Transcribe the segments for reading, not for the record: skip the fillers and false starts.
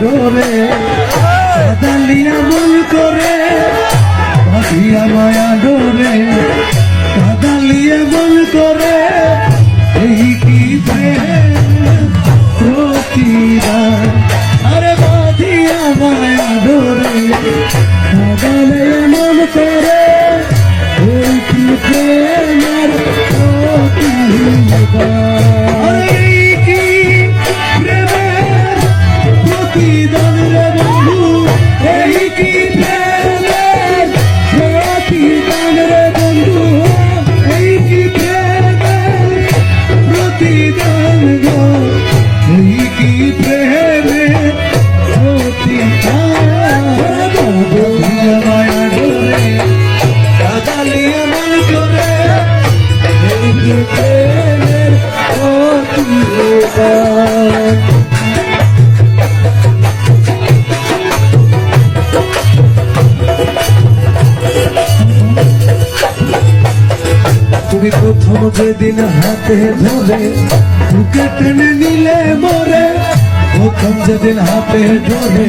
ডোরে কাদালিয়া মন করে বাঁধিয়া মায়া ডোরে কাদালিয়া মন করে এই কি প্রতিদান আরে বাঁধিয়া মায়া ডোরে কাদালিয়া মন করে এই কি প্রেমের প্রতিদান প্রতিদান রে বন্ধু এই কি প্রেমের প্রতিদান রে বন্ধু এই কি প্রেমের প্রতিদান গো এই কি প্রেমের প্রতিদান মায়া ডোরে কাদালিয়া মন করে এই কি প্রেমের প্রতিদান তুমি প্রথম যেদিন হাতে ধরে বুকে টেনে নিলে মোরে প্রথম যেদিন হাতে ধরে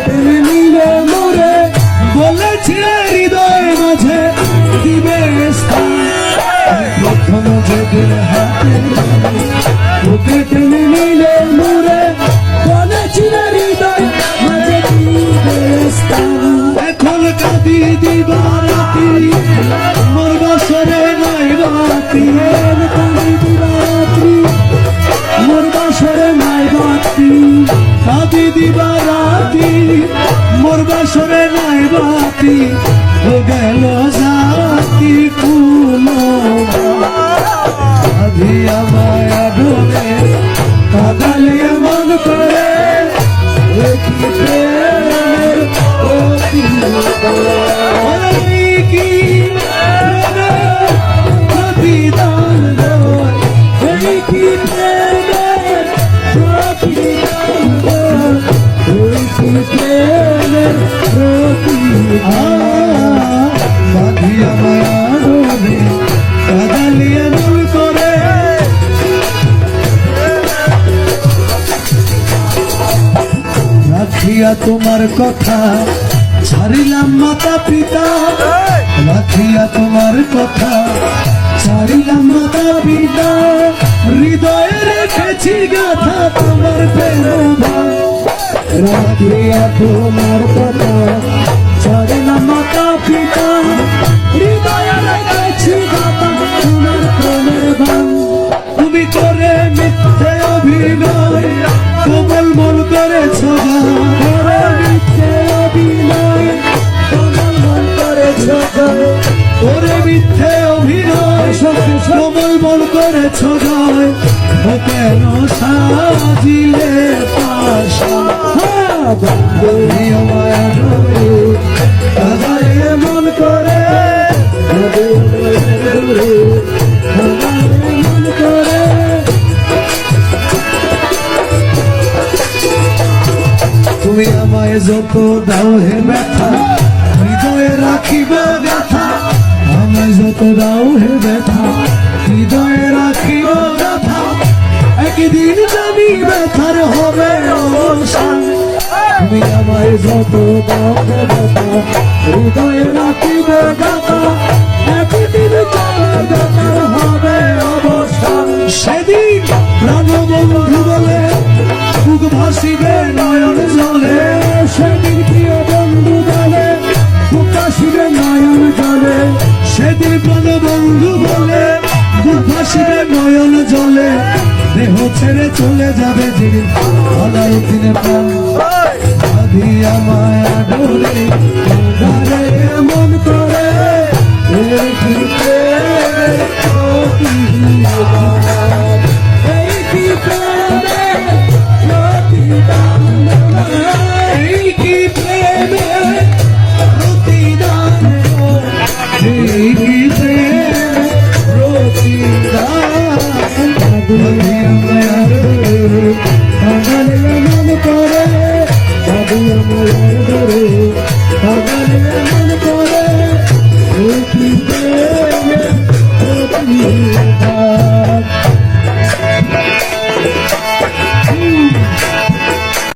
টেনে নিলে মোরে বলেছিলে হৃদয় মাঝে দিবে স্থান প্রথম যেদিন হাতে বুকে টেনে নিলে মোরে বলেছিলে হৃদয় মাঝে দিবে স্থান এখন কাঁদি দিবারাতি মোর বাসরে নাই বাতি কাঁদি দিবারাত্রি মোর বাসরে নাই বাতি কাঁদি দিবারাতি মোর বাসরে নাই বাতি ও গেল জাতি কুলো বাঁধিয়া মায়া ডোরে কাদালিয়া মন করে কি প্রেমের প্রতিদান কি প্রতিদান এই কি প্রেমের প্রতিদান এই কি প্রেমের প্রতিদান বাঁধিয়া মায়া ডোরে কাদালিয়া মন করে রাখিয়া তোমার কথা ছাড়িলাম মাতা পিতা রাখিয়া তোমার কথা ছাড়িলাম মাতা পিতা হৃদয়ে রেখেছি গাথা তোমার প্রেম রাখিয়া তোমার কথা ছাড়িলাম মাতা পিতা হৃদয়ে রেখেছি গাথা তোমার প্রেমের গান তুমি করে মিথ্যে অভিনয় কোমল মন করেছ মিথ্যে অভিনয় কোমল মন করেছ ওরে মিথ্যে অভিনয় কোমল মন করেছ জয় ও কেন সাজিলে পাশা মায়া ডোরে কাদালিয়া মন করে মন করে তুমি আমায় যত দাও হে ব্যথা হৃদয়ে রাখিবে ব্যথা আমায় যত দাও হে ব্যথা হৃদয়ে রাখিব ব্যথা একদিন জানি ব্যথার হবে অবসান তুমি আমায় যত দাও হে ব্যথা হৃদয়ে রাখিবে ব্যথা একদিন জানি ব্যথার হবে অবসান সেদিন প্রাণবন্ধু বলে বুক ভাসিবে নয়ন জলে সেদিন প্রিয় বন্ধু বলে বুক ভাসিবে নয়ন জলে সেদিন প্রাণবন্ধু বলে বুক ভাসিবে নয়ন জলে দেহ ছেড়ে চলে যাবে যেদিন আলাউদ্দিনের প্রাণ